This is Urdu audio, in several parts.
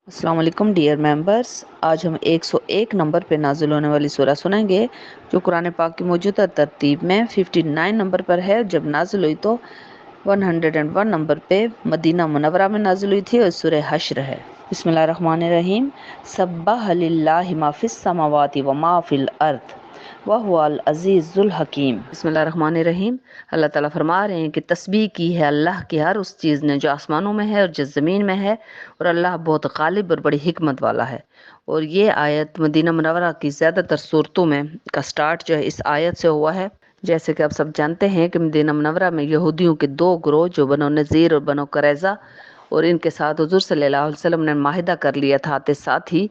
السلام علیکم ڈیئر ممبرس، آج ہم 101 نمبر پہ نازل ہونے والی سورہ سنیں گے جو قرآن پاک کی موجودہ ترتیب میں 59 نمبر پر ہے۔ جب نازل ہوئی تو 101 نمبر پہ مدینہ منورہ میں نازل ہوئی تھی اور سورہ حشر ہے۔ بسم اللہ الرحمن الرحیم۔ سبح للہ ما فی السماوات و ما فی الارض وَهُوَ العزیز الحکیم۔ بسم اللہ الرحمن الرحیم۔ اللہ تعالیٰ فرما رہے ہیں کہ تسبیح کی ہے اللہ کی ہر اس چیز نے جو آسمانوں میں ہے اور جو زمین میں ہے، اور اللہ بہت غالب اور بڑی حکمت والا ہے۔ اور یہ آیت مدینہ منورہ کی زیادہ تر صورتوں میں کا سٹارٹ جو ہے اس آیت سے ہوا ہے۔ جیسے کہ آپ سب جانتے ہیں کہ مدینہ منورہ میں یہودیوں کے دو گروہ جو بنو نذیر اور بنو قریظہ، اور ان کے ساتھ حضور صلی اللہ علیہ وسلم نے معاہدہ کر لیا تھا آتے ساتھ ہی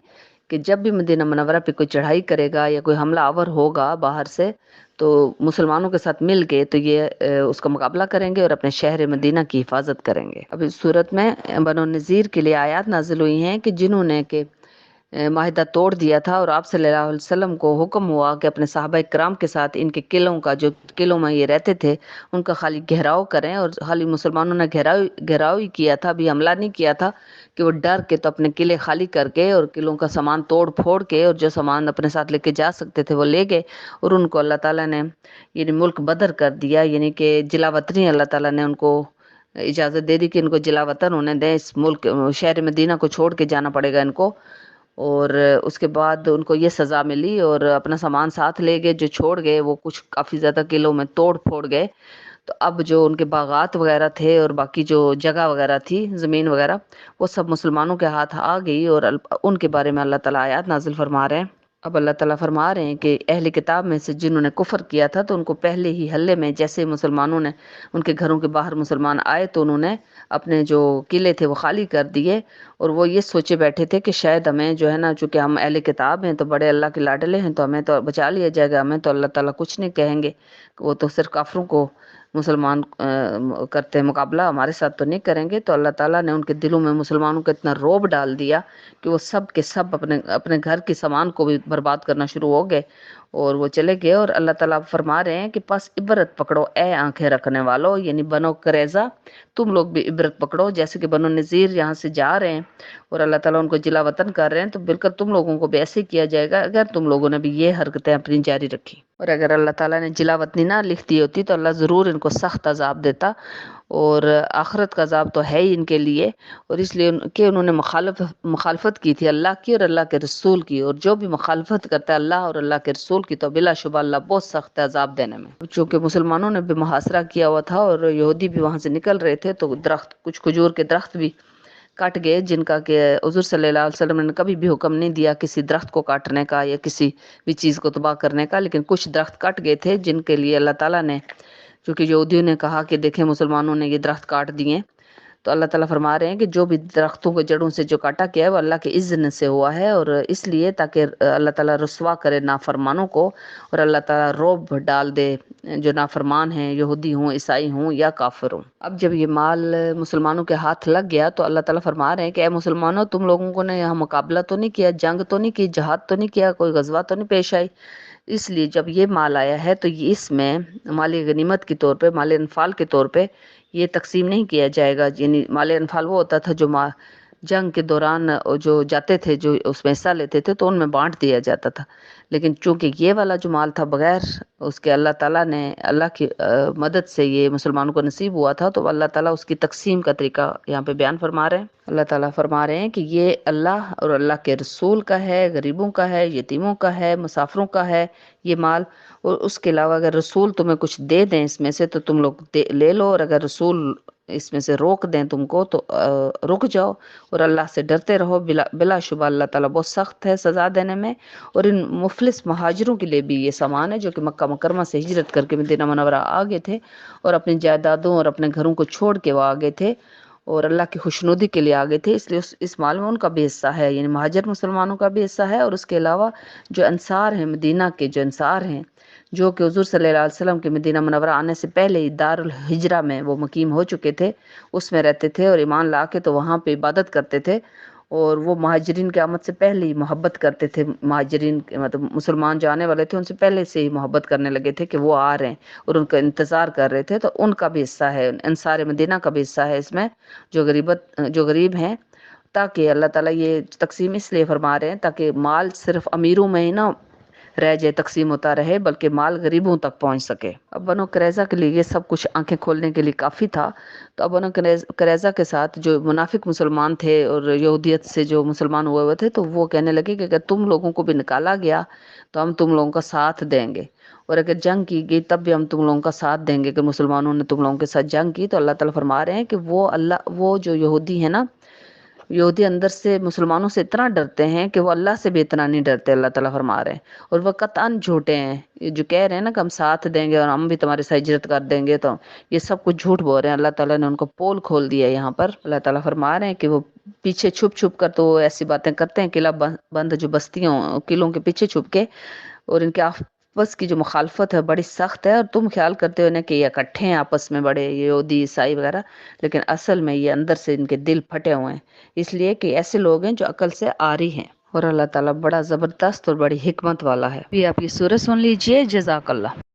کہ جب بھی مدینہ منورہ پہ کوئی چڑھائی کرے گا یا کوئی حملہ آور ہوگا باہر سے، تو مسلمانوں کے ساتھ مل کے تو یہ اس کا مقابلہ کریں گے اور اپنے شہر مدینہ کی حفاظت کریں گے۔ اب اس صورت میں بنو نذیر کے لیے آیات نازل ہوئی ہیں کہ جنہوں نے کہ معاہدہ توڑ دیا تھا، اور آپ صلی اللہ علیہ وسلم کو حکم ہوا کہ اپنے صحابہ کرام کے ساتھ ان کے قلعوں کا جو قلعوں میں یہ رہتے تھے ان کا خالی گھیراؤ کریں، اور خالی مسلمانوں نے گھیراؤ ہی کیا تھا، بھی حملہ نہیں کیا تھا کہ وہ ڈر کے تو اپنے قلعے خالی کر کے اور قلعوں کا سامان توڑ پھوڑ کے اور جو سامان اپنے ساتھ لے کے جا سکتے تھے وہ لے گئے، اور ان کو اللہ تعالیٰ نے یعنی ملک بدر کر دیا، یعنی کہ جلا وطنی اللہ تعالیٰ نے ان کو اجازت دے دی کہ ان کو جلا وطن ہونے دیں، اس ملک شہر مدینہ کو چھوڑ کے جانا پڑے گا ان کو۔ اور اس کے بعد ان کو یہ سزا ملی اور اپنا سامان ساتھ لے گئے، جو چھوڑ گئے وہ کچھ کافی زیادہ قلعوں میں توڑ پھوڑ گئے۔ تو اب جو ان کے باغات وغیرہ تھے اور باقی جو جگہ وغیرہ تھی زمین وغیرہ، وہ سب مسلمانوں کے ہاتھ آ گئی، اور ان کے بارے میں اللہ تعالیٰ آیات نازل فرما رہے ہیں۔ اب اللہ تعالیٰ فرما رہے ہیں کہ اہل کتاب میں سے جنہوں نے کفر کیا تھا تو ان کو پہلے ہی حلے میں جیسے مسلمانوں نے ان کے گھروں کے باہر مسلمان آئے تو انہوں نے اپنے جو قلعے تھے وہ خالی کر دیے، اور وہ یہ سوچے بیٹھے تھے کہ شاید ہمیں جو ہے نا، چونکہ ہم اہل کتاب ہیں تو بڑے اللہ کے لاڈلے ہیں تو ہمیں تو بچا لیا جائے گا، ہمیں تو اللہ تعالیٰ کچھ نہیں کہیں گے، وہ تو صرف کافروں کو مسلمان کرتے ہیں مقابلہ، ہمارے ساتھ تو نہیں کریں گے۔ تو اللہ تعالیٰ نے ان کے دلوں میں مسلمانوں کا اتنا روب ڈال دیا کہ وہ سب کے سب اپنے گھر کے سامان کو بھی برباد کرنا شروع ہو گئے اور وہ چلے گئے۔ اور اللہ تعالیٰ فرما رہے ہیں کہ پس عبرت پکڑو اے آنکھیں رکھنے والو، یعنی بنو قریظہ تم لوگ بھی عبرت پکڑو، جیسے کہ بنو نذیر یہاں سے جا رہے ہیں اور اللہ تعالیٰ ان کو جلا وطن کر رہے ہیں، تو بالکل تم لوگوں کو بھی ایسے کیا جائے گا اگر تم لوگوں نے بھی یہ حرکتیں اپنی جاری رکھی۔ اور اگر اللہ تعالیٰ نے جلا وطنی نہ لکھ دی ہوتی تو اللہ ضرور ان کو سخت عذاب دیتا، اور آخرت کا عذاب تو ہے ہی ان کے لیے، اور اس لیے کہ انہوں نے مخالفت کی تھی اللہ کی اور اللہ کے رسول کی، اور جو بھی مخالفت کرتا ہے اللہ اور اللہ کے رسول کی تو بلا شبہ اللہ بہت سخت ہے عذاب دینے میں۔ چونکہ مسلمانوں نے بھی محاصرہ کیا ہوا تھا اور یہودی بھی وہاں سے نکل رہے تھے، تو درخت کچھ کھجور کے درخت بھی کٹ گئے، جن کا کہ حضور صلی اللہ علیہ وسلم نے کبھی بھی حکم نہیں دیا کسی درخت کو کاٹنے کا یا کسی بھی چیز کو تباہ کرنے کا، لیکن کچھ درخت کٹ گئے تھے جن کے لیے اللہ تعالیٰ نے، چونکہ یہودیوں نے کہا کہ دیکھیں مسلمانوں نے یہ درخت کاٹ دیے، تو اللہ تعالیٰ فرما رہے ہیں کہ جو بھی درختوں کے جڑوں سے جو کاٹا گیا ہے وہ اللہ کے اذن سے ہوا ہے، اور اس لیے تاکہ اللہ تعالیٰ رسوا کرے نافرمانوں کو، اور اللہ تعالیٰ رعب ڈال دے جو نافرمان ہیں، یہودی ہوں، عیسائی ہوں یا کافر ہوں۔ اب جب یہ مال مسلمانوں کے ہاتھ لگ گیا تو اللہ تعالیٰ فرما رہے ہیں کہ اے مسلمانوں، تم لوگوں کو نے یہاں مقابلہ تو نہیں کیا، جنگ تو نہیں کی، جہاد تو نہیں کیا، کوئی غزوہ تو نہیں پیش آئی، اس لیے جب یہ مال آیا ہے تو اس میں مال غنیمت کے طور پہ، مال انفال کے طور پہ یہ تقسیم نہیں کیا جائے گا۔ یعنی مال انفال وہ ہوتا تھا جو جنگ کے دوران جو جاتے تھے، جو اس میں حصہ لیتے تھے تو ان میں بانٹ دیا جاتا تھا، لیکن چونکہ یہ والا جو مال تھا بغیر اس کے اللہ تعالیٰ نے اللہ کی مدد سے یہ مسلمانوں کو نصیب ہوا تھا، تو اللہ تعالیٰ اس کی تقسیم کا طریقہ یہاں پہ بیان فرما رہے ہیں۔ اللہ تعالیٰ فرما رہے ہیں کہ یہ اللہ اور اللہ کے رسول کا ہے، غریبوں کا ہے، یتیموں کا ہے، مسافروں کا ہے یہ مال، اور اس کے علاوہ اگر رسول تمہیں کچھ دے دیں اس میں سے تو تم لوگ لے لو، اور اگر رسول اس میں سے روک دیں تم کو تو رک جاؤ، اور اللہ سے ڈرتے رہو، بلا شبہ اللہ تعالیٰ بہت سخت ہے سزا دینے میں۔ اور ان مفلس مہاجروں کے لیے بھی یہ سامان ہے جو کہ مکہ مکرمہ سے ہجرت کر کے مدینہ منورہ آ گئے تھے اور اپنی جائیدادوں اور اپنے گھروں کو چھوڑ کے وہ آ گئے تھے اور اللہ کی خوشنودی کے لیے آ گئے تھے، اس لیے اس مال میں ان کا بھی حصہ ہے، یعنی مہاجر مسلمانوں کا بھی حصہ ہے، اور اس کے علاوہ جو انصار ہیں، مدینہ کے جو انصار ہیں جو کہ حضور صلی اللہ علیہ وسلم کے مدینہ منورہ آنے سے پہلے ہی دار الحجرہ میں وہ مقیم ہو چکے تھے، اس میں رہتے تھے اور ایمان لا کے تو وہاں پہ عبادت کرتے تھے، اور وہ مہاجرین کی آمد سے پہلے ہی محبت کرتے تھے، مہاجرین مطلب مسلمان جو آنے والے تھے ان سے پہلے سے ہی محبت کرنے لگے تھے کہ وہ آ رہے ہیں اور ان کا انتظار کر رہے تھے، تو ان کا بھی حصہ ہے، انصار مدینہ کا بھی حصہ ہے اس میں، جو غریب ہیں تاکہ اللہ تعالیٰ یہ تقسیم اس لیے فرما رہے ہیں تاکہ مال صرف امیروں میں ہی نہ رہ جائے، تقسیم ہوتا رہے، بلکہ مال غریبوں تک پہنچ سکے۔ اب بنو قریظہ کے لیے یہ سب کچھ آنکھیں کھولنے کے لیے کافی تھا۔ تو اب بنو قریظہ کے ساتھ جو منافق مسلمان تھے اور یہودیت سے جو مسلمان ہوئے تھے، تو وہ کہنے لگے کہ اگر تم لوگوں کو بھی نکالا گیا تو ہم تم لوگوں کا ساتھ دیں گے، اور اگر جنگ کی گئی تب بھی ہم تم لوگوں کا ساتھ دیں گے۔ کہ مسلمانوں نے تم لوگوں کے ساتھ جنگ کی تو اللہ تعالیٰ فرما رہے ہیں کہ وہ جو یہودی ہیں نا، یہودی اندر سے مسلمانوں سے اتنا ڈرتے ہیں کہ وہ اللہ سے بھی اتنا نہیں ڈرتے، اللہ تعالیٰ فرما رہے ہیں۔ اور وہ قطعاً جھوٹے ہیں، یہ جو کہہ رہے ہیں نا کہ ہم ساتھ دیں گے اور ہم بھی تمہارے ساتھ ہجرت کر دیں گے، تو یہ سب کچھ جھوٹ بول رہے ہیں۔ اللہ تعالیٰ نے ان کو پول کھول دیا ہے یہاں پر۔ اللہ تعالیٰ فرما رہے ہیں کہ وہ پیچھے چھپ چھپ کر تو وہ ایسی باتیں کرتے ہیں، قلعہ بند جو بستیوں قلعوں کے پیچھے چھپ کے، اور ان کے آپس کی جو مخالفت ہے بڑی سخت ہے، اور تم خیال کرتے ہو نا کہ یہ اکٹھے ہیں آپس میں بڑے یہودی عیسائی وغیرہ، لیکن اصل میں یہ اندر سے ان کے دل پھٹے ہوئے ہیں، اس لیے کہ ایسے لوگ ہیں جو عقل سے عاری ہیں۔ اور اللہ تعالیٰ بڑا زبردست اور بڑی حکمت والا ہے۔ بھی آپ یہ سورہ سن لیجئے۔ جزاک اللہ۔